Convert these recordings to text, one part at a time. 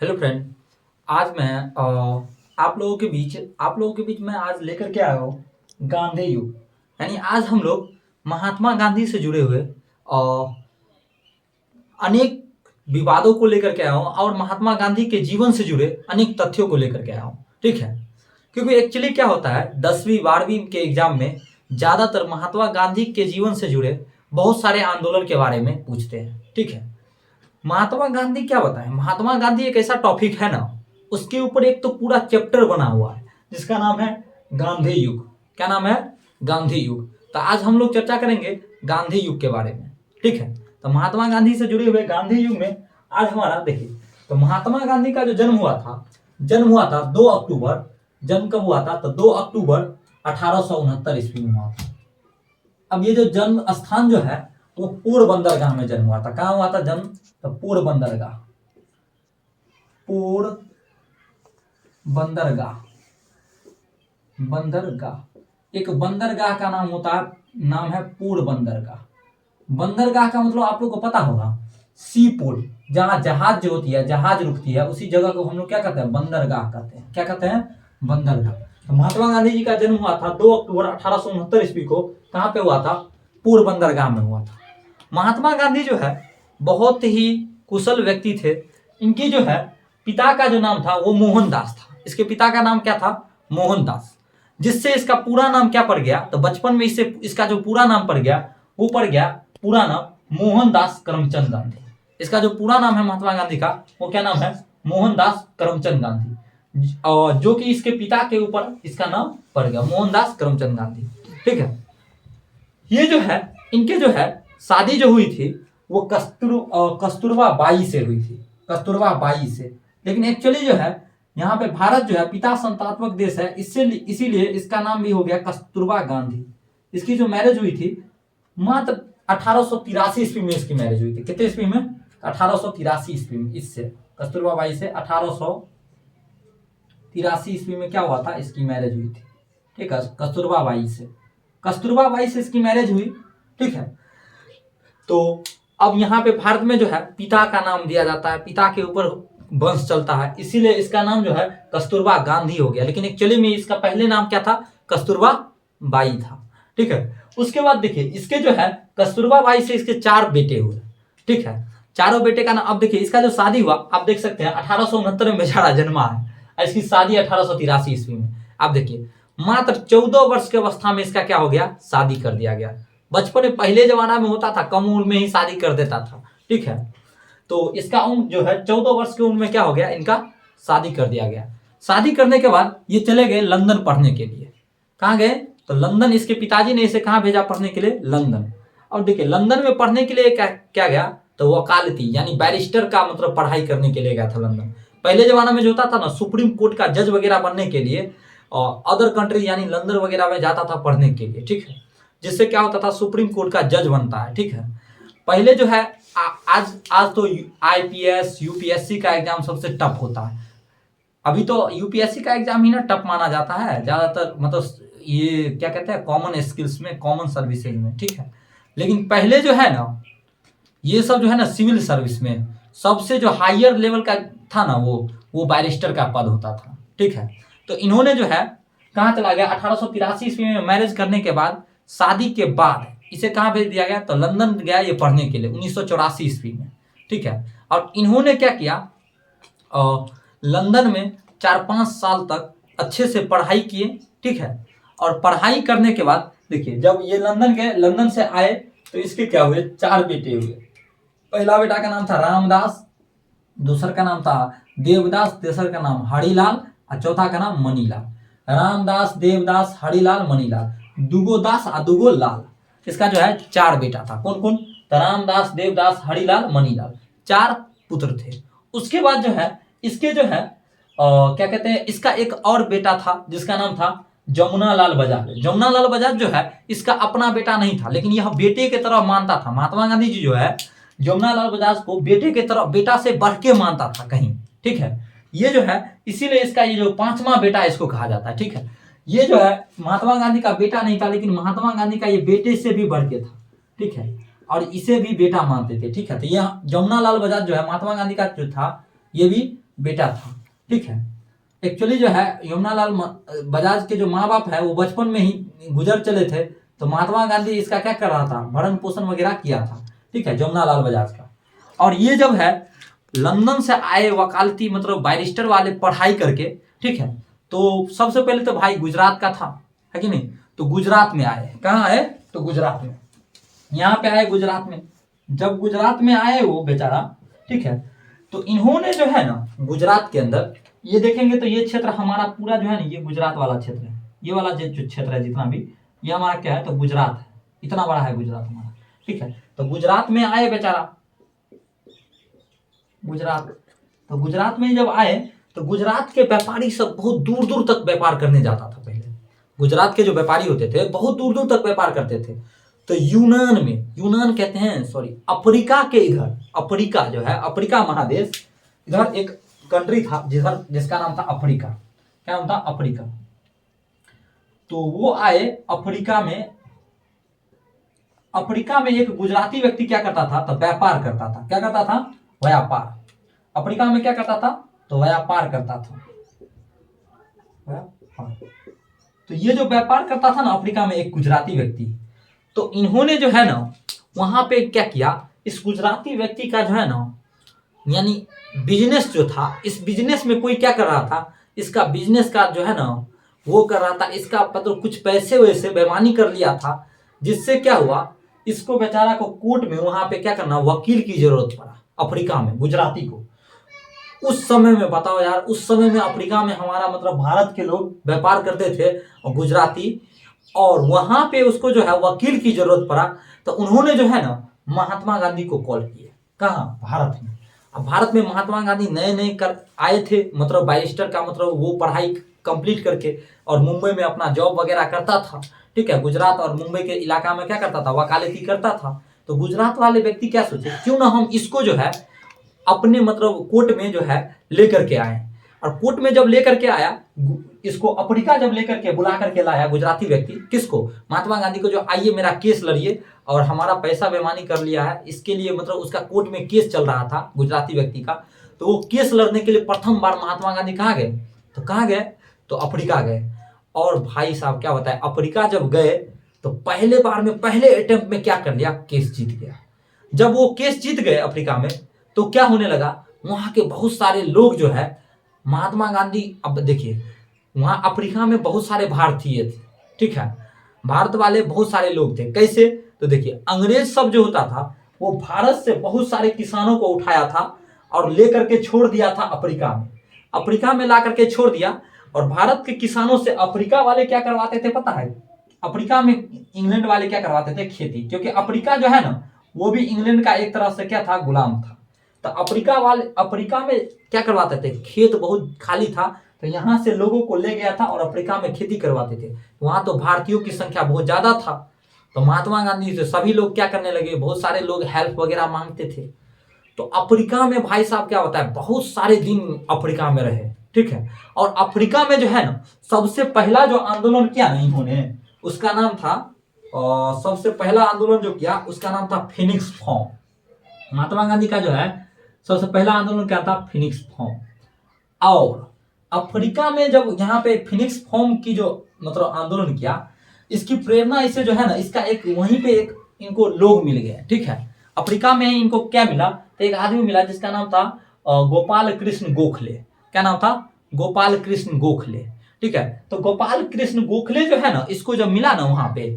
Hello friend. आज मैं आप लोगों के बीच मैं आज लेकर के आया हूँ गांधी युग। यानी आज हम लोग महात्मा गांधी से जुड़े हुए अनेक विवादों को लेकर के आया हूँ और महात्मा गांधी के जीवन से जुड़े अनेक तथ्यों को लेकर के आया हूँ। ठीक है, क्योंकि एक्चुअली क्या होता है 10वीं 12वीं के एग्जाम में ज़्यादातर महात्मा गांधी के जीवन से जुड़े बहुत सारे आंदोलन के बारे में पूछते हैं। ठीक है, महात्मा गांधी क्या बताएं, महात्मा गांधी एक ऐसा टॉपिक है ना, उसके ऊपर एक तो पूरा चैप्टर बना हुआ है जिसका नाम है गांधी युग। क्या नाम है? गांधी युग। तो आज हम लोग चर्चा करेंगे गांधी युग के बारे में। ठीक है, तो महात्मा गांधी से जुड़े हुए गांधी युग में आज हमारा देखिए, तो महात्मा गांधी का जो जन्म हुआ था 2 अक्टूबर। जन्म कब हुआ था? तो 2 अक्टूबर 1869 ईस्वी में हुआ था। अब ये जो जन्म स्थान जो है वो पोरबंदरगाह में जन्म हुआ था। कहाँ हुआ था जन्म? तो पोरबंदरगाह। बंदरगाह एक बंदरगाह का नाम होता है, नाम है पोरबंदरगाह। बंदरगाह का मतलब आप लोग को पता होगा, सी पोर्ट, जहां जहाज जो होती है, जहाज रुकती है, उसी जगह को हम लोग क्या कहते हैं? बंदरगाह कहते हैं। क्या कहते हैं? बंदरगाह। तो महात्मा गांधी जी का जन्म हुआ था 2 अक्टूबर 1869 ईस्वी को। कहाँ पे हुआ था? पोरबंदरगाह में हुआ था। महात्मा गांधी जो है बहुत ही कुशल व्यक्ति थे। इनकी जो है पिता का जो नाम था वो मोहनदास था। इसके पिता का नाम क्या था? मोहनदास। जिससे इसका पूरा नाम क्या पड़ गया? तो बचपन में इससे इसका जो पूरा नाम पड़ गया वो पड़ गया पूरा नाम मोहनदास करमचंद गांधी। इसका जो पूरा नाम है महात्मा गांधी का वो क्या नाम है? मोहनदास करमचंद गांधी। और जो कि इसके पिता के ऊपर इसका नाम पड़ गया मोहनदास करमचंद गांधी। ठीक है, ये जो है इनके जो है शादी जो हुई थी वो कस्तूरबा बाई से हुई थी। कस्तूरबा बाई से। लेकिन एक्चुअली जो है यहाँ पे भारत जो है पिता संतात्मक देश है, इससे इसीलिए इसका नाम भी हो गया कस्तूरबा गांधी। इसकी जो मैरिज हुई थी मात्र 1883 ईस्वी में इसकी मैरिज हुई थी। कितने ईस्वी में? 1883 ईस्वी में। इससे कस्तूरबा बाई से 1883 ईस्वी में क्या हुआ था? इसकी मैरिज हुई थी। ठीक है, कस्तूरबा बाई से इसकी मैरिज हुई। ठीक है, तो अब यहाँ पे भारत में जो है पिता का नाम दिया जाता है, पिता के ऊपर वंश चलता है, इसीलिए इसका नाम जो है कस्तूरबा गांधी हो गया। लेकिन एक्चुअली में इसका पहले नाम क्या था? कस्तूरबा बाई था। ठीक है, उसके बाद देखिए इसके जो है कस्तूरबा बाई से इसके 4 बेटे हुए। ठीक है, चारों बेटे का नाम, अब देखिए इसका जो शादी हुआ आप देख सकते हैं 1869 में बेचारा जन्मा है और इसकी शादी 1883 ईस्वी में। आप देखिए मात्र 14 वर्ष की अवस्था में इसका क्या हो गया? शादी कर दिया गया। बचपन में पहले जमाना में होता था कम उम्र में ही शादी कर देता था। ठीक है, तो इसका उम्र जो है 14 वर्ष की उम्र में क्या हो गया? इनका शादी कर दिया गया। शादी करने के बाद ये चले गए लंदन पढ़ने के लिए। कहाँ गए? तो लंदन। इसके पिताजी ने इसे कहाँ भेजा पढ़ने के लिए? लंदन। और देखिए लंदन में पढ़ने के लिए क्या गया? तो वकालती यानी बैरिस्टर का मतलब पढ़ाई करने के लिए गया था लंदन। पहले जमाना में जो होता था ना, सुप्रीम कोर्ट का जज वगैरह बनने के लिए और अदर कंट्री यानी लंदन वगैरह में जाता था पढ़ने के लिए। ठीक है, जिससे क्या होता था? सुप्रीम कोर्ट का जज बनता है। ठीक है, पहले जो है आज तो आईपीएस यूपीएससी का एग्जाम सबसे टफ होता है। अभी तो यूपीएससी का एग्जाम ही ना टफ माना जाता है ज्यादातर, मतलब ये क्या कहते हैं, कॉमन स्किल्स में, कॉमन सर्विसेज में। ठीक है, लेकिन पहले जो है ना ये सब जो है ना सिविल सर्विस में सबसे जो हायर लेवल का था ना वो बैरिस्टर का पद होता था। ठीक है, तो इन्होंने जो है कहाँ चला गया? 1883 ईस्वी में मैरिज करने के बाद, शादी के बाद इसे कहाँ भेज दिया गया? तो लंदन गया ये पढ़ने के लिए 1984 ईस्वी में। ठीक है, और इन्होंने क्या किया? लंदन में 4-5 साल तक अच्छे से पढ़ाई किए। ठीक है, और पढ़ाई करने के बाद देखिए जब ये लंदन गए, लंदन से आए तो इसके क्या हुए? 4 बेटे हुए। पहला बेटा का नाम था रामदास, दूसरा का नाम था देवदास, तीसरा का नाम हरिलाल और चौथा का नाम मनीलाल। रामदास, देवदास, हरिलाल, मनीलाल, दुगो दास और दुगो लाल। इसका जो है 4 बेटा था। कौन कौन? तो रामदास, देवदास, हरिलाल, मनीलाल, 4 पुत्र थे। उसके बाद जो है इसके जो है क्या कहते हैं, इसका एक और बेटा था जिसका नाम था जमुनालाल बजाज। जमुनालाल बजाज जो है इसका अपना बेटा नहीं था, लेकिन यह बेटे की तरह मानता था। महात्मा गांधी जी जो है जमुनालाल बजाज को बेटे की तरह, बेटा से बढ़ के मानता था कहीं। ठीक है, ये जो है इसीलिए इसका ये जो 5वां बेटा इसको कहा जाता है। ठीक है, ये जो है महात्मा गांधी का बेटा नहीं था, लेकिन महात्मा गांधी का ये बेटे से भी बढ़ के था। ठीक है, और इसे भी बेटा मानते थे। ठीक है, तो यह जमुनालाल बजाज जो है महात्मा गांधी का जो था ये भी बेटा था, ठीक है। एक्चुअली जो है यमुनालाल बजाज के जो माँ बाप है वो बचपन में ही गुजर चले थे, तो महात्मा गांधी इसका क्या कर रहा था, भरण पोषण वगैरह किया था, ठीक है, जमुनालाल बजाज का। और ये जब है लंदन से आए वकालती मतलब बैरिस्टर वाले पढ़ाई करके, ठीक है, तो सबसे पहले तो भाई गुजरात का था, है कि नहीं, तो गुजरात में आए। कहाँ आए, तो गुजरात में, यहाँ पे आए गुजरात में। जब गुजरात में आए वो बेचारा, ठीक है, तो इन्होंने जो है ना गुजरात के अंदर ये देखेंगे तो ये क्षेत्र हमारा पूरा जो है ना ये गुजरात वाला क्षेत्र है, ये वाला जो क्षेत्र है जितना भी ये हमारा क्या है, तो गुजरात है, इतना बड़ा है गुजरात हमारा, ठीक है। तो गुजरात में आए बेचारा, गुजरात, तो गुजरात में जब आए तो गुजरात के व्यापारी सब बहुत दूर दूर तक व्यापार करने जाता था। पहले गुजरात के जो व्यापारी होते थे बहुत दूर दूर तक व्यापार करते थे। तो यूनान में, यूनान कहते हैं सॉरी अफ्रीका के इधर, अफ्रीका जो है अफ्रीका महादेश, इधर एक कंट्री था जिधर जिसका नाम था अफ्रीका। क्या नाम था, अफ्रीका। तो वो आए अफ्रीका में, अफ्रीका में एक गुजराती व्यक्ति क्या करता था, तो व्यापार करता था। क्या करता था, व्यापार। अफ्रीका में क्या करता था, तो व्यापार करता था, व्यापार। तो ये जो व्यापार करता था ना अफ्रीका में एक गुजराती व्यक्ति, तो इन्होंने जो है ना वहां पे क्या किया, इस गुजराती व्यक्ति का जो है ना यानी बिजनेस जो था, इस बिजनेस में कोई क्या कर रहा था, इसका बिजनेस का जो है ना वो कर रहा था, इसका मतलब कुछ पैसे वैसे बेईमानी कर लिया था, जिससे क्या हुआ, इसको बेचारा को कोर्ट में वहां पे क्या करना, वकील की जरूरत पड़ा अफ्रीका में गुजराती को। उस समय में बताओ यार, उस समय में अफ्रीका में हमारा मतलब भारत के लोग व्यापार करते थे और गुजराती, और वहां पे उसको जो है वकील की जरूरत पड़ा, तो उन्होंने जो है ना महात्मा गांधी को कॉल किया। कहाँ, भारत में। अब भारत में महात्मा गांधी नए नए कर आए थे, मतलब बैरिस्टर का मतलब वो पढ़ाई कंप्लीट करके, और मुंबई में अपना जॉब वगैरह करता था, ठीक है। गुजरात और मुंबई के इलाका में क्या करता था, वकालती करता था। तो गुजरात वाले व्यक्ति क्या सोचे, क्यों ना हम इसको जो है अपने मतलब कोर्ट में जो है लेकर के आए। और कोर्ट में जब लेकर के आया इसको, अफ्रीका जब लेकर के बुला करके लाया गुजराती व्यक्ति, किसको, महात्मा गांधी को, जो आइए मेरा केस लड़िए और हमारा पैसा बेईमानी कर लिया है, इसके लिए मतलब उसका कोर्ट में केस चल रहा था गुजराती व्यक्ति का। तो वो केस लड़ने के लिए प्रथम बार महात्मा गांधी कहाँ गए, तो कहाँ गए, तो अफ्रीका गए। और भाई साहब क्या बताए, अफ्रीका जब गए तो पहले बार में पहले अटेम्प्ट में क्या कर लिया, केस जीत गया। जब वो केस जीत गए अफ्रीका में, तो क्या होने लगा, वहां के बहुत सारे लोग जो है महात्मा गांधी, अब देखिए वहां अफ्रीका में बहुत सारे भारतीय थे, ठीक है, भारत वाले बहुत सारे लोग थे। कैसे, तो देखिए अंग्रेज सब जो होता था वो भारत से बहुत सारे किसानों को उठाया था और लेकर के छोड़ दिया था अफ्रीका में, अफ्रीका में ला करके छोड़ दिया। और भारत के किसानों से अफ्रीका वाले क्या करवाते थे पता है, अफ्रीका में इंग्लैंड वाले क्या करवाते थे, खेती, क्योंकि अफ्रीका जो है ना वो भी इंग्लैंड का एक तरह से क्या था, गुलाम था। तो अफ्रीका वाले अफ्रीका में क्या करवाते थे, खेत बहुत खाली था, तो यहाँ से लोगों को ले गया था और अफ्रीका में खेती करवाते थे। वहां तो भारतीयों की संख्या बहुत ज्यादा था, तो महात्मा गांधी से सभी लोग क्या करने लगे, बहुत सारे लोग हेल्प वगैरह मांगते थे। तो अफ्रीका में भाई साहब क्या होता है, बहुत सारे दिन अफ्रीका में रहे, ठीक है। और अफ्रीका में जो है ना सबसे पहला जो आंदोलन किया ना इन्होंने, उसका नाम था, सबसे पहला आंदोलन जो किया उसका नाम था फिनिक्स फॉर्म। महात्मा गांधी का जो है सबसे पहला आंदोलन क्या था, फिनिक्स फॉर्म। और अफ्रीका में जब यहाँ पे फिनिक्स फॉर्म की जो मतलब आंदोलन किया, इसकी प्रेरणा इसे जो है ना, इसका एक वहीं पे एक इनको लोग मिल गए, ठीक है। अफ्रीका में इनको क्या मिला, तो एक आदमी मिला जिसका नाम था गोपाल कृष्ण गोखले। क्या नाम था, गोपाल कृष्ण गोखले, ठीक है। तो गोपाल कृष्ण गोखले जो है ना, इसको जब मिला ना वहां पे,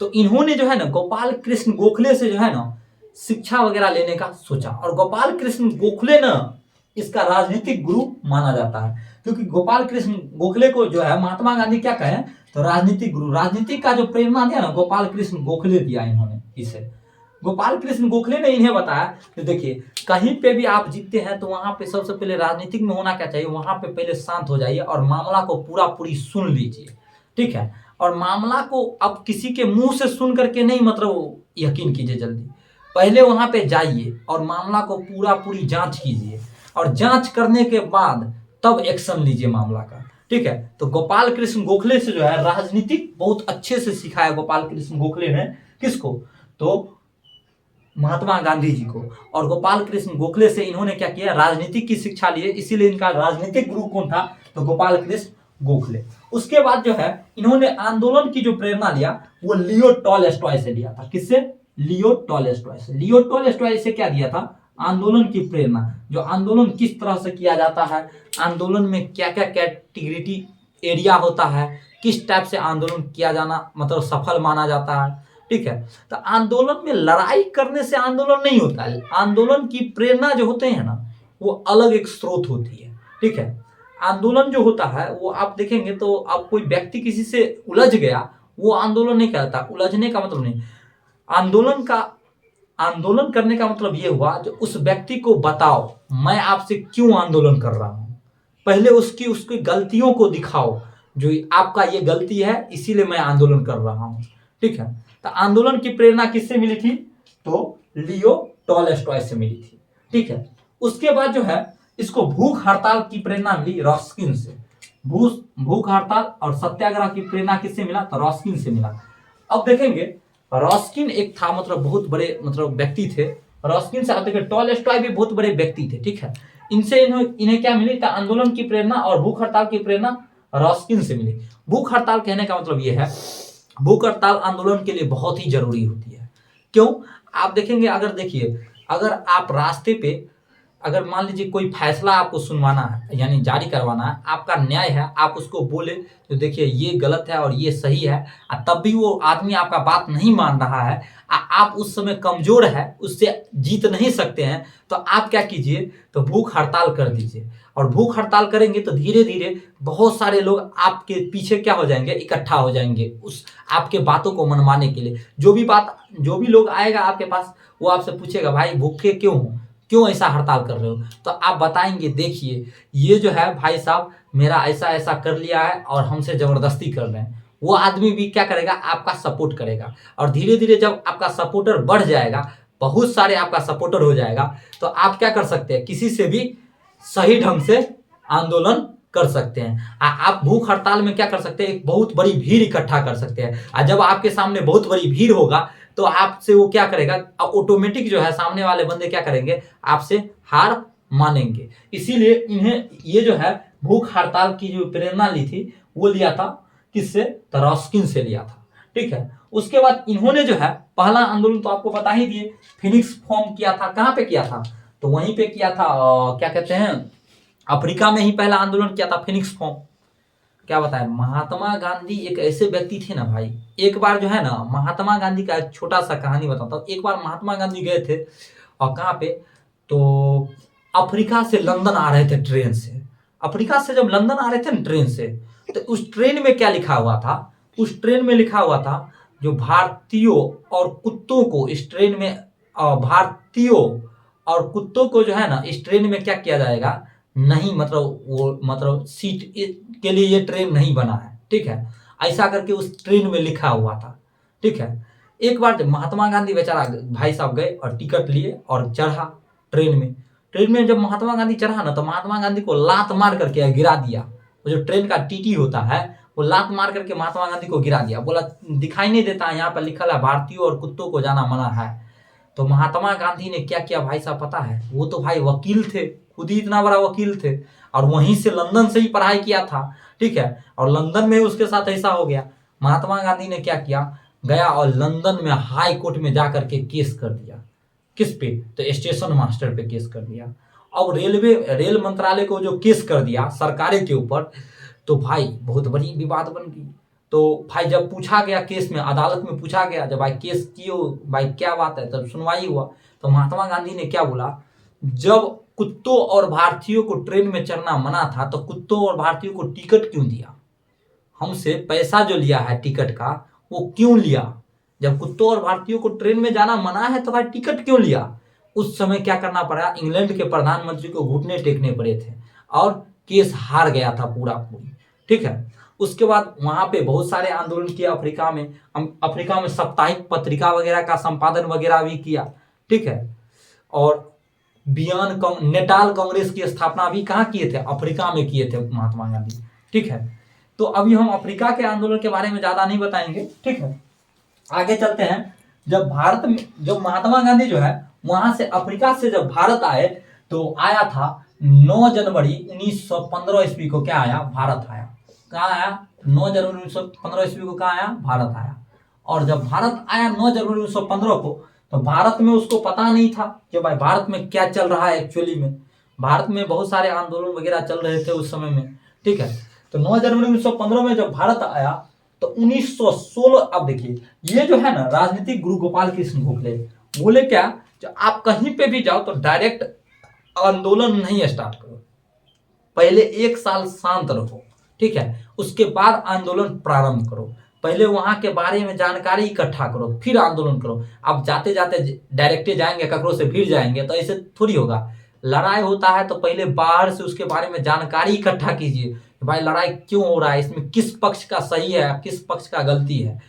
तो इन्होंने जो है ना गोपाल कृष्ण गोखले से जो है ना शिक्षा वगैरह लेने का सोचा। और गोपाल कृष्ण गोखले ना इसका राजनीतिक गुरु माना जाता है, क्योंकि गोपाल कृष्ण गोखले को जो है महात्मा गांधी क्या कहे, तो राजनीतिक गुरु, राजनीतिक का जो प्रेरणा दिया ना गोपाल कृष्ण गोखले दिया इन्होंने इसे। गोपाल कृष्ण गोखले ने इन्हें बताया कि देखिए कहीं पे भी आप जीतते हैं तो वहां पे सबसे पहले राजनीतिक में होना क्या चाहिए, वहां पे पहले शांत हो जाइए और मामला को पूरा पूरी सुन लीजिए, ठीक है। और मामला को अब किसी के मुंह से सुन करके नहीं मतलब यकीन कीजिए, जल्दी पहले वहां पे जाइए और मामला को पूरा पूरी जांच कीजिए, और जांच करने के बाद तब एक्शन लीजिए मामला का, ठीक है। तो गोपाल कृष्ण गोखले से जो है राजनीतिक बहुत अच्छे से सिखाया गोपाल कृष्ण गोखले ने, किसको, तो महात्मा गांधी जी को, और गोपाल कृष्ण गोखले से इन्होंने क्या किया, राजनीतिक की शिक्षा ली है, इसीलिए इनका राजनीतिक गुरु कौन था, तो गोपाल कृष्ण गोखले। उसके बाद जो है इन्होंने आंदोलन की जो प्रेरणा लिया वो लियो टॉलस्टॉय से लिया था। किससे? लियो टॉलस्टॉय से। लियो टॉलस्टॉय से क्या दिया था, आंदोलन की प्रेरणा, जो आंदोलन किस तरह से किया जाता है, आंदोलन में क्या क्या कैटेगरी एरिया होता है, किस टाइप से आंदोलन किया जाना मतलब सफल माना जाता है। ठीक है, तो आंदोलन में लड़ाई करने से आंदोलन नहीं होता है, आंदोलन की प्रेरणा जो होते हैं ना वो अलग एक स्रोत होती है। ठीक है, आंदोलन जो होता है वो आप देखेंगे तो आप कोई व्यक्ति किसी से उलझ गया वो आंदोलन नहीं कहता, उलझने का मतलब नहीं, आंदोलन करने का मतलब ये हुआ जो उस व्यक्ति को बताओ मैं आपसे क्यों आंदोलन कर रहा हूं, पहले उसकी गलतियों को दिखाओ, जो आपका ये गलती है इसीलिए मैं आंदोलन कर रहा हूं। ठीक है, तो आंदोलन की प्रेरणा किससे मिली थी, तो लियो टॉलस्टॉय से मिली थी। ठीक है, उसके बाद जो है इसको भूख हड़ताल की प्रेरणा मिली रॉस्किन से। भूख हड़ताल और सत्याग्रह की प्रेरणा किससे मिला, तो रॉस्किन से मिला। अब देखेंगे रॉस्किन एक था मतलब बहुत बड़े मतलब व्यक्ति थे, रॉस्किन से आप देखिए टॉलस्टॉय भी बहुत बड़े व्यक्ति थे। ठीक है, इनसे इन्हें क्या मिली, तो आंदोलन की प्रेरणा और भूख हड़ताल की प्रेरणा रॉस्किन से मिली। भूख हड़ताल कहने का मतलब यह है, भूख हड़ताल आंदोलन के लिए बहुत ही जरूरी होती है। क्यों, आप देखेंगे अगर आप रास्ते पे अगर मान लीजिए कोई फैसला आपको सुनवाना है यानी जारी करवाना है, आपका न्याय है, आप उसको बोले तो देखिए ये गलत है और ये सही है, तब भी वो आदमी आपका बात नहीं मान रहा है, आप उस समय कमजोर है, उससे जीत नहीं सकते हैं, तो आप क्या कीजिए, तो भूख हड़ताल कर दीजिए। और भूख हड़ताल करेंगे तो धीरे धीरे बहुत सारे लोग आपके पीछे क्या हो जाएंगे, इकट्ठा हो जाएंगे उस आपके बातों को मनवाने के लिए। जो भी लोग आएगा आपके पास वो आपसे पूछेगा भाई भूखे क्यों हो, क्यों ऐसा हड़ताल कर रहे हो, तो आप बताएंगे देखिए ये जो है भाई साहब मेरा ऐसा ऐसा कर लिया है और हमसे जबरदस्ती कर रहे हैं। वो आदमी भी क्या करेगा, आपका सपोर्ट करेगा, और धीरे धीरे जब आपका सपोर्टर बढ़ जाएगा, बहुत सारे आपका सपोर्टर हो जाएगा, तो आप क्या कर सकते हैं, किसी से भी सही ढंग से आंदोलन कर सकते हैं। आप भूख हड़ताल में क्या कर सकते हैं, एक बहुत बड़ी भीड़ इकट्ठा कर सकते हैं, और जब आपके सामने बहुत बड़ी भीड़ होगा तो आपसे वो क्या करेगा, ऑटोमेटिक जो है सामने वाले बंदे क्या करेंगे, आपसे हार मानेंगे। इसीलिए इन्हें ये जो है भूख हड़ताल की जो प्रेरणा ली थी वो लिया था किससे, तो रॉस्किन से लिया था। ठीक है, उसके बाद इन्होंने जो है पहला आंदोलन तो आपको बता ही दिए, फिनिक्स फॉर्म किया था, कहां पे किया था, तो वहीं पे किया था, क्या कहते हैं, अफ्रीका में ही पहला आंदोलन किया था फिनिक्स फॉर्म। क्या बताए, महात्मा गांधी एक ऐसे व्यक्ति थे ना भाई, एक बार जो है ना महात्मा गांधी का एक छोटा सा कहानी बताता हूँ। एक बार महात्मा गांधी गए थे और कहाँ पे, तो अफ्रीका से लंदन आ रहे थे ट्रेन से। अफ्रीका से जब लंदन आ रहे थे ना ट्रेन से, तो उस ट्रेन में क्या लिखा हुआ था, उस ट्रेन में लिखा हुआ था जो भारतीयों और कुत्तों को इस ट्रेन में भारतीयों और कुत्तों को जो है ना इस ट्रेन में क्या किया जाएगा, नहीं मतलब सीट के लिए ये ट्रेन नहीं बना है। ठीक है, ऐसा करके उस ट्रेन में लिखा हुआ था। ठीक है, एक बार जब महात्मा गांधी बेचारा भाई साहब गए और टिकट लिए और चढ़ा ट्रेन में जब महात्मा गांधी चढ़ा ना, तो महात्मा गांधी को लात मार करके गिरा दिया। वो जो ट्रेन का टीटी होता है वो लात मार करके महात्मा गांधी को गिरा दिया, बोला दिखाई नहीं देता यहाँ पर लिखा है भारतीयों और कुत्तों को जाना मना है। तो महात्मा गांधी ने क्या किया भाई साहब पता है, वो तो भाई वकील थे, खुद ही इतना बड़ा वकील थे, और वहीं से लंदन से ही पढ़ाई किया था। ठीक है, और लंदन में उसके साथ ऐसा हो गया, महात्मा गांधी ने क्या किया, गया और लंदन में हाई कोर्ट में जाकर के केस कर दिया। किस पे, तो स्टेशन मास्टर पे केस कर दिया। अब रेल मंत्रालय को जो केस कर दिया सरकारें के ऊपर, तो भाई बहुत बड़ी विवाद बन गई। तो भाई जब पूछा गया केस में, अदालत में पूछा गया जब भाई केस कियो भाई क्या बात है, तब सुनवाई हुआ, तो महात्मा गांधी ने क्या बोला, जब कुत्तों और भारतीयों को ट्रेन में चढ़ना मना था तो कुत्तों और भारतीयों को टिकट क्यों दिया, हमसे पैसा जो लिया है टिकट का वो क्यों लिया, जब कुत्तों और भारतीयों को ट्रेन में जाना मना है तो भाई टिकट क्यों लिया। उस समय क्या करना पड़ा, इंग्लैंड के प्रधानमंत्री को घुटने टेकने पड़े थे और केस हार गया था पूरी। ठीक है, उसके बाद वहां पे बहुत सारे आंदोलन किए अफ्रीका में साप्ताहिक पत्रिका वगैरह का संपादन वगैरह भी किया। ठीक है, और नेटाल कांग्रेस की स्थापना भी कहाँ किए थे, अफ्रीका में किए थे महात्मा गांधी। ठीक है, तो अभी हम अफ्रीका के आंदोलन के बारे में ज्यादा नहीं बताएंगे। ठीक है, आगे चलते हैं। जब महात्मा गांधी जो है वहां से अफ्रीका से जब भारत आए तो आया था 9 जनवरी 1915 ईस्वी को। क्या आया? भारत आया। कहाँ आया? 9 जनवरी 1915 ईस्वी को कहाँ आया? भारत आया। और जब भारत आया 9 जनवरी 1915 को, तो भारत में उसको पता नहीं था कि भाई भारत में क्या चल रहा है एक्चुअली में। भारत में बहुत सारे आंदोलन वगैरह चल रहे थे उस समय में, ठीक है। तो 9 जनवरी 1915 में जब भारत आया तो 1916, अब देखिए ये जो है ना राजनीतिक गुरु गोपाल कृष्ण गोखले बोले क्या, जो आप कहीं पे भी जाओ तो डायरेक्ट आंदोलन नहीं स्टार्ट करो, पहले 1 साल शांत रहो, ठीक है, उसके बाद आंदोलन प्रारंभ करो। पहले वहां के बारे में जानकारी इकट्ठा करो, फिर आंदोलन करो। आप जाते जाते डायरेक्ट जाएंगे, ककरो से भिड़ जाएंगे, तो ऐसे थोड़ी होगा। लड़ाई होता है तो पहले बाहर से उसके बारे में जानकारी इकट्ठा कीजिए, भाई लड़ाई क्यों हो रहा है, इसमें किस पक्ष का सही है, किस पक्ष का गलती है,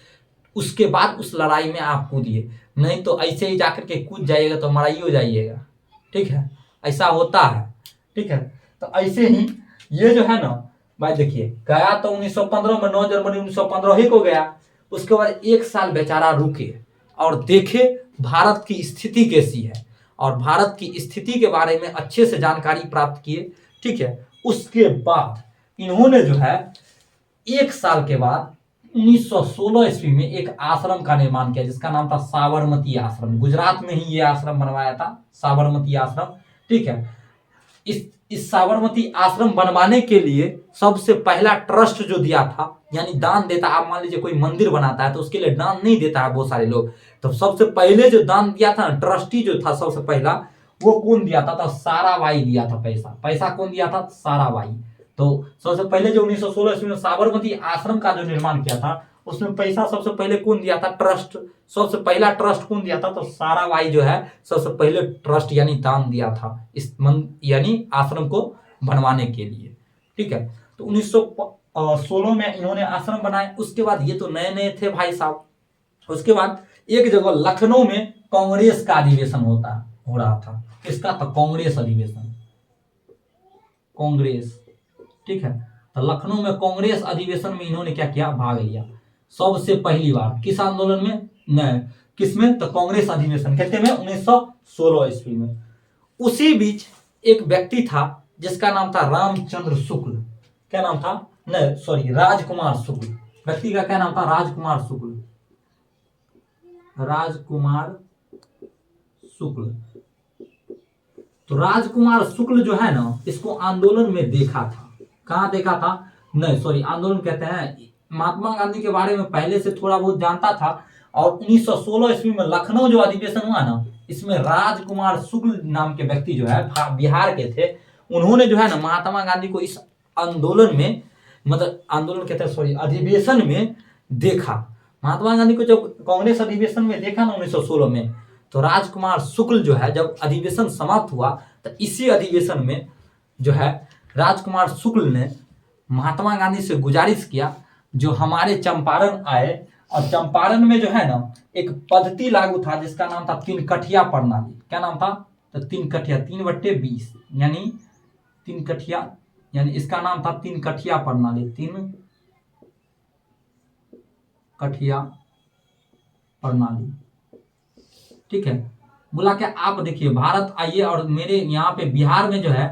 उसके बाद उस लड़ाई में आप कूदिए। नहीं तो ऐसे ही जाकर के कूद जाइएगा तो मराई हो जाइएगा, ठीक है, ऐसा होता है, ठीक है। तो ऐसे ही ये जो है ना भाई देखिए, गया तो 1915 में 9 जनवरी 1915 ही को गया। उसके बाद 1 साल बेचारा रुके और देखे भारत की स्थिति कैसी है, और भारत की स्थिति के बारे में अच्छे से जानकारी प्राप्त किए, ठीक है। उसके बाद इन्होंने जो है 1 साल के बाद 1916 ईस्वी में एक आश्रम का निर्माण किया जिसका नाम था साबरमती आश्रम। गुजरात में ही ये आश्रम बनवाया था, साबरमती आश्रम, ठीक है। इस साबरमती आश्रम बनवाने के लिए सबसे पहला ट्रस्ट जो दिया था, यानी दान देता, आप मान लीजिए कोई मंदिर बनाता है तो उसके लिए दान नहीं देता है बहुत सारे लोग, तो सबसे पहले जो दान दिया था ना, ट्रस्टी जो था सबसे पहला, वो कौन दिया था? तो साराबाई दिया था। पैसा कौन दिया था? साराबाई। तो सबसे पहले जो 1916 ईस्वी में साबरमती आश्रम का जो निर्माण किया था, उसमें पैसा सबसे पहले कौन दिया था? ट्रस्ट। सबसे पहला ट्रस्ट कौन दिया था? तो साराबाई जो है सबसे पहले ट्रस्ट यानी दान दिया था इस यानी आश्रम को बनवाने के लिए, ठीक है। तो 1916 में इन्होंने आश्रम बनाए। उसके बाद ये तो नए नए थे भाई साहब। उसके बाद एक जगह लखनऊ में कांग्रेस का अधिवेशन हो रहा था। किसका? तो कांग्रेस अधिवेशन, कांग्रेस, ठीक है। तो लखनऊ में कांग्रेस अधिवेशन में इन्होंने क्या किया? भाग लिया सबसे पहली बार। किस आंदोलन में? नहीं, किसमें? तो कांग्रेस अधिवेशन कहते में 1916 ईस्वी में। उसी बीच एक व्यक्ति था जिसका नाम था रामचंद्र शुक्ल। क्या नाम था? नहीं सॉरी, राजकुमार शुक्ल। व्यक्ति का क्या नाम था? राजकुमार शुक्ल। राजकुमार शुक्ल। तो राजकुमार शुक्ल जो है ना, इसको आंदोलन में देखा था। कहां देखा था? नहीं सॉरी, आंदोलन कहते हैं, महात्मा गांधी के बारे में पहले से थोड़ा बहुत जानता था। और 1916 ईस्वी में लखनऊ जो अधिवेशन हुआ ना, इसमें राजकुमार शुक्ल नाम के व्यक्ति जो है बिहार के थे, उन्होंने जो है ना महात्मा गांधी को इस आंदोलन में, मतलब आंदोलन कहते हैं सॉरी, अधिवेशन में देखा। महात्मा गांधी को जब कांग्रेस अधिवेशन में देखा ना 1916 में, तो राजकुमार शुक्ल जो है जब अधिवेशन समाप्त हुआ, तो इसी अधिवेशन में जो है राजकुमार शुक्ल ने महात्मा गांधी से गुजारिश किया, जो हमारे चंपारण आए, और चंपारण में जो है ना एक पद्धति लागू था जिसका नाम था 3 कठिया प्रणाली। क्या नाम था? तो 3 कठिया, 3/20 यानी 3 कठिया, यानी इसका नाम था 3 कठिया प्रणाली। 3 कठिया प्रणाली, ठीक है। बोला क्या? आप देखिए भारत आइए और मेरे यहाँ पे बिहार में जो है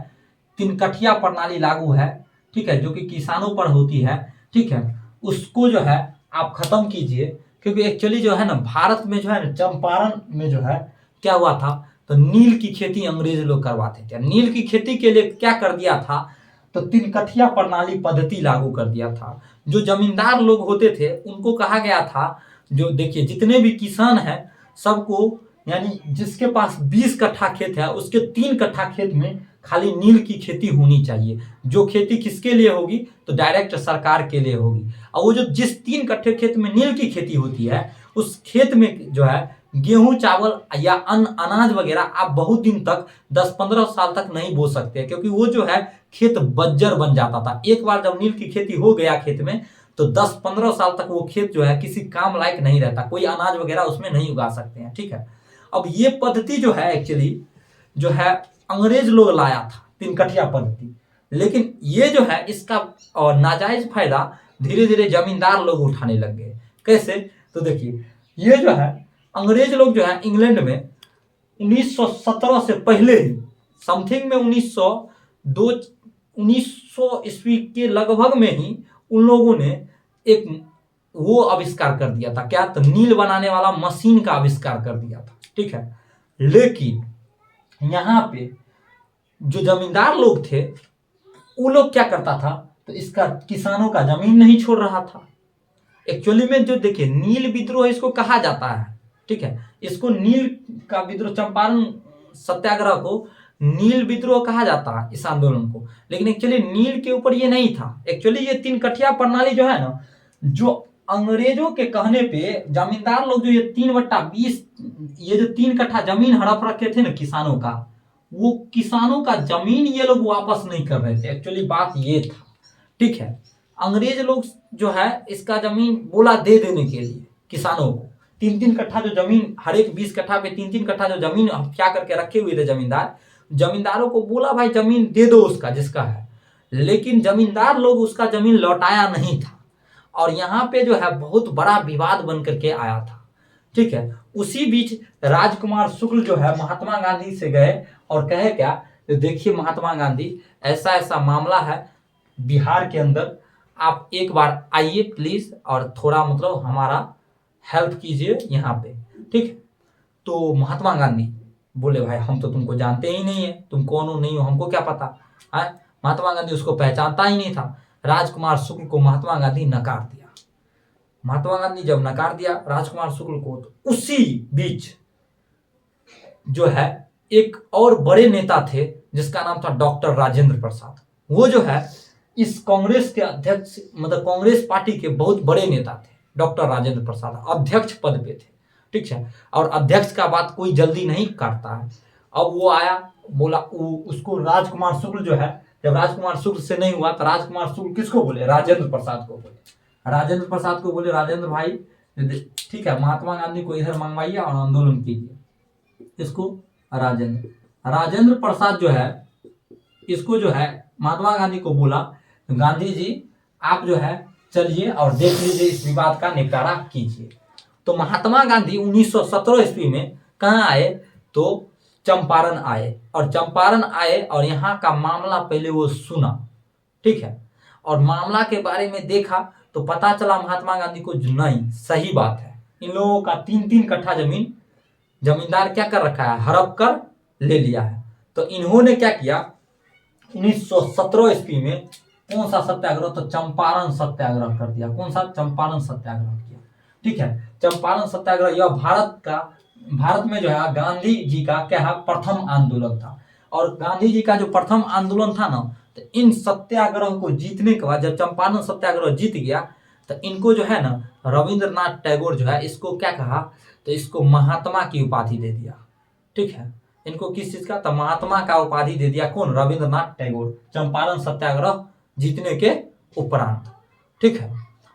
3 कठिया प्रणाली लागू है, ठीक है, जो कि किसानों पर होती है, ठीक है। उसको जो है आप खत्म कीजिए, क्योंकि एक्चुअली जो है ना भारत में जो है ना चंपारण में जो है क्या हुआ था, तो नील की खेती अंग्रेज लोग करवाते थे। नील की खेती के लिए क्या कर दिया था, तो 3 कठिया प्रणाली पद्धति लागू कर दिया था। जो जमींदार लोग होते थे उनको कहा गया था, जो देखिए जितने भी किसान हैं सबको, यानी जिसके पास 20 कट्ठा खेत है उसके 3 कट्ठा खेत में खाली नील की खेती होनी चाहिए। जो खेती किसके लिए होगी? तो डायरेक्ट सरकार के लिए होगी। और वो जो जिस 3 कट्ठे खेत में नील की खेती होती है, उस खेत में जो है गेहूं, चावल या अन्न, अनाज वगैरह आप बहुत दिन तक 10-15 साल तक नहीं बो सकते, क्योंकि वो जो है खेत बंजर बन जाता था। एक बार जब नील की खेती हो गया खेत में, तो 10-15 साल तक वो खेत जो है किसी काम लायक नहीं रहता, कोई अनाज वगैरह उसमें नहीं उगा सकते हैं, ठीक है। अब ये पद्धति जो है एक्चुअली जो है अंग्रेज लोग लाया था, 3 कठिया पद्धति, लेकिन ये जो है इसका और नाजायज फायदा धीरे धीरे जमींदार लोग उठाने लग गए। कैसे? तो देखिए ये जो है अंग्रेज लोग जो है इंग्लैंड में 1917 से पहले ही समथिंग में 1900 ईस्वी के लगभग में ही उन लोगों ने एक वो आविष्कार कर दिया था, क्या? तो नील बनाने वाला मशीन का आविष्कार कर दिया था, ठीक है। लेकिन यहाँ पे जो जमींदार लोग थे वो लोग क्या करता था, तो इसका किसानों का जमीन नहीं छोड़ रहा था। एक्चुअली में जो देखिए नील विद्रोह इसको कहा जाता है, ठीक है, इसको नील का विद्रोह, चंपारण सत्याग्रह को नील विद्रोह कहा जाता है इस आंदोलन को। लेकिन एक्चुअली नील के ऊपर ये नहीं था। एक्चुअली ये 3 कठिया प्रणाली जो है ना, जो अंग्रेजों के कहने पे जमींदार लोग जो ये 3/20 ये जो 3 कट्ठा जमीन हड़प रखे थे ना किसानों का, वो किसानों का जमीन ये लोग वापस नहीं कर रहे थे। एक्चुअली बात ये था, ठीक है। अंग्रेज लोग जो है इसका जमीन बोला दे देने के लिए किसानों को 3-3 कट्ठा जो जमीन, हर एक 20 कट्ठा पे 3-3 कट्ठा जो जमीन क्या करके रखे हुए थे जमींदार, जमींदारों को बोला भाई जमीन दे दो उसका जिसका है। लेकिन जमींदार लोग उसका जमीन लौटाया नहीं था और यहाँ पे जो है बहुत बड़ा विवाद बन करके आया था, ठीक है। उसी बीच राजकुमार शुक्ल जो है महात्मा गांधी से गए और कहे क्या, तो देखिए महात्मा गांधी ऐसा ऐसा मामला है बिहार के अंदर, आप एक बार आइए प्लीज और थोड़ा मतलब हमारा हेल्प कीजिए यहाँ पे, ठीक है। तो महात्मा गांधी बोले भाई हम तो तुमको जानते ही नहीं है, तुम कौन हो नहीं हो हमको क्या पता है। महात्मा गांधी उसको पहचानता ही नहीं था। राजकुमार शुक्ल को महात्मा गांधी नकार दिया। महात्मा गांधी जब नकार दिया राजकुमार शुक्ल को, तो उसी बीच जो है एक और बड़े नेता थे जिसका नाम था डॉक्टर राजेंद्र प्रसाद। वो जो है इस कांग्रेस के अध्यक्ष, मतलब कांग्रेस पार्टी के बहुत बड़े नेता थे। डॉक्टर राजेंद्र प्रसाद अध्यक्ष पद पे थे, ठीक है। और अध्यक्ष का बात कोई जल्दी नहीं काटता है। अब वो आया, बोला उसको राजकुमार शुक्ल जो है, जब राजकुमार शुक्ल से नहीं हुआ तो राजकुमार शुक्ल किसको बोले, राजेंद्र प्रसाद को बोले। राजेंद्र प्रसाद को बोले राजेंद्र भाई ठीक है, महात्मा गांधी को इधर मंगवाइए और आंदोलन कीजिए। इसको राजेंद्र प्रसाद जो है इसको जो है महात्मा गांधी को बोला, गांधी जी आप जो है चलिए और देख लीजिए इस विवाद का निपटारा कीजिए। तो महात्मा गांधी 1917 ईस्वी में कहाँ आए, तो चंपारण आए। और चंपारण आए और यहाँ का मामला पहले वो सुना, ठीक है। और मामला के बारे में देखा तो पता चला महात्मा गांधी को नहीं सही बात है, इन लोगों का 3-3 कट्ठा जमीन जमींदार क्या कर रखा है, हड़प कर ले लिया है। तो इन्होंने क्या किया, 1917 ईस्वी में कौन सा सत्याग्रह, तो चंपारण सत्याग्रह कर दिया। कौन सा, चंपारण सत्याग्रह किया, ठीक है। चंपारण सत्याग्रह यह भारत में जो है गांधी जी का क्या है, प्रथम आंदोलन था। और गांधी जी का जो प्रथम आंदोलन था ना, तो इन सत्याग्रह को जीतने के बाद जब चंपारण सत्याग्रह जीत गया तो इनको जो है ना रविंद्रनाथ टैगोर जो है इसको क्या कहा, तो इसको महात्मा की उपाधि दे दिया, ठीक है। इनको किस चीज का, तो महात्मा का उपाधि दे दिया। कौन, रविंद्रनाथ टैगोर, चंपारण सत्याग्रह जीतने के उपरांत, ठीक है।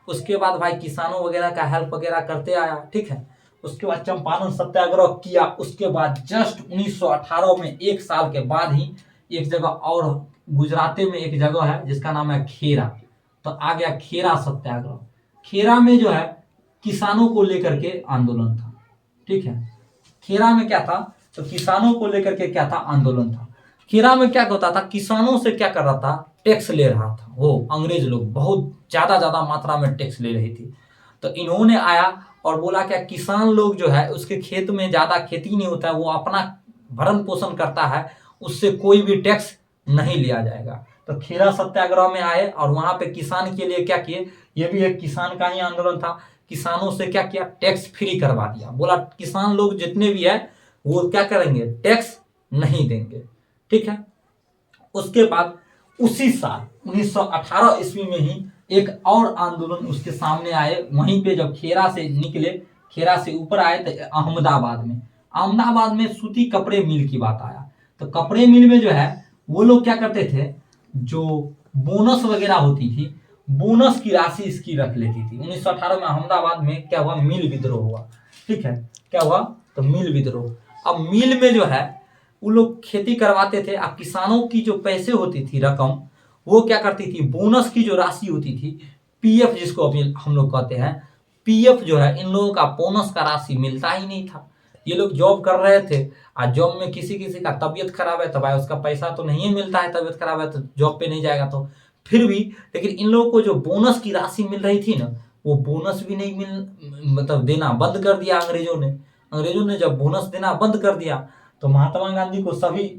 उसके बाद भाई किसानों वगैरह का हेल्प वगैरह करते आया, ठीक है। उसके बाद चंपारण सत्याग्रह किया। उसके बाद जस्ट 1918 में 1 साल के बाद ही एक जगह और गुजरात में एक जगह है जिसका नाम है खेरा, तो आ गया खेरा सत्याग्रह। खेरा में जो है किसानों को लेकर के आंदोलन था, ठीक है। खेरा में क्या था, तो किसानों को लेकर के क्या था, आंदोलन था। खेरा में क्या होता था, किसानों से क्या कर रहा था, टैक्स ले रहा था। वो अंग्रेज लोग बहुत ज्यादा मात्रा में टैक्स ले रही थी। तो इन्होंने आया और बोला क्या, किसान लोग जो है उसके खेत में ज्यादा खेती नहीं होता है, वो अपना भरण पोषण करता है, उससे कोई भी टैक्स नहीं लिया जाएगा। तो खेरा सत्याग्रह में आए और वहां पे किसान के लिए क्या किए, ये भी एक किसान का ही आंदोलन था। किसानों से क्या किया, टैक्स फ्री करवा दिया। बोला किसान लोग जितने भी है वो क्या करेंगे, टैक्स नहीं देंगे, ठीक है। उसके बाद उसी साल 1918 ईस्वी में ही एक और आंदोलन उसके सामने आए। वहीं पे जब खेरा से निकले, खेरा से ऊपर आए तो अहमदाबाद में सूती कपड़े मिल की बात आया। तो कपड़े मिल में जो है वो लोग क्या करते थे, जो बोनस वगैरह होती थी, बोनस की राशि इसकी रख लेती थी। 1918 में अहमदाबाद में क्या हुआ, मिल विद्रोह हुआ, ठीक है। क्या हुआ, तो मिल विद्रोह। अब मिल में जो है वो लोग खेती करवाते थे। अब किसानों की जो पैसे होती थी रकम, वो क्या करती थी, बोनस की जो राशि होती थी, पीएफ जिसको अभी हम लोग कहते हैं, पीएफ जो है इन लोगों का बोनस का राशि मिलता ही नहीं था। ये लोग जॉब कर रहे थे, आज जॉब में किसी किसी का तबीयत खराब है तो भाई उसका पैसा तो नहीं मिलता है, तबीयत खराब है तो जॉब पे नहीं जाएगा तो फिर भी, लेकिन इन लोगों को जो बोनस की राशि मिल रही थी ना, वो बोनस भी नहीं मतलब देना बंद कर दिया अंग्रेजों ने। अंग्रेजों ने जब बोनस देना बंद कर दिया तो महात्मा गांधी को सभी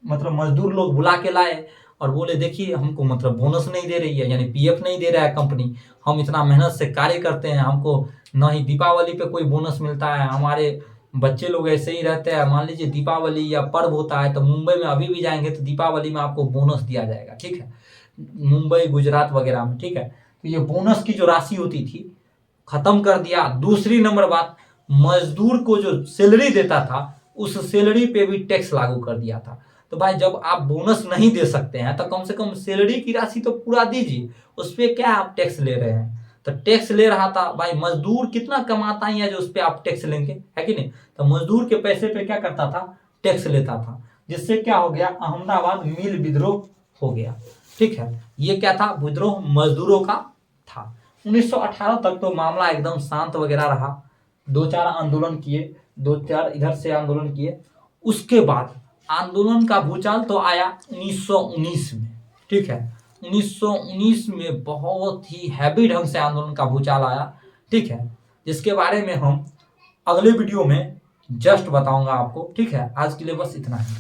मतलब मजदूर लोग बुला के लाए और बोले देखिए हमको मतलब बोनस नहीं दे रही है, यानी पीएफ नहीं दे रहा है कंपनी, हम इतना मेहनत से कार्य करते हैं, हमको न ही दीपावली पे कोई बोनस मिलता है, हमारे बच्चे लोग ऐसे ही रहते हैं, मान लीजिए दीपावली या पर्व होता है तो मुंबई में अभी भी जाएंगे तो दीपावली में आपको बोनस दिया जाएगा, ठीक है, मुंबई गुजरात वगैरह में, ठीक है। तो ये बोनस की जो राशि होती थी खत्म कर दिया। दूसरी नंबर बात, मजदूर को जो सैलरी देता था उस सैलरी पे भी टैक्स लागू कर दिया था। तो भाई जब आप बोनस नहीं दे सकते हैं तो कम से कम सैलरी की राशि तो पूरा दीजिए, उस पर क्या आप टैक्स ले रहे हैं। तो टैक्स ले रहा था भाई, मजदूर कितना कमाता ही है जो उस पर आप टैक्स लेंगे, है कि नहीं। तो मजदूर के पैसे पे क्या करता था, टैक्स लेता था, जिससे क्या हो गया, अहमदाबाद मिल विद्रोह हो गया, ठीक है। ये क्या था, विद्रोह मजदूरों का था। 1918 तक तो मामला एकदम शांत वगैरह रहा, दो चार आंदोलन किए, दो चार इधर से आंदोलन किए, उसके बाद आंदोलन का भूचाल तो आया 1919 में, ठीक है। 1919 में बहुत ही हैवी ढंग से आंदोलन का भूचाल आया, ठीक है, जिसके बारे में हम अगले वीडियो में जस्ट बताऊंगा आपको, ठीक है। आज के लिए बस इतना ही।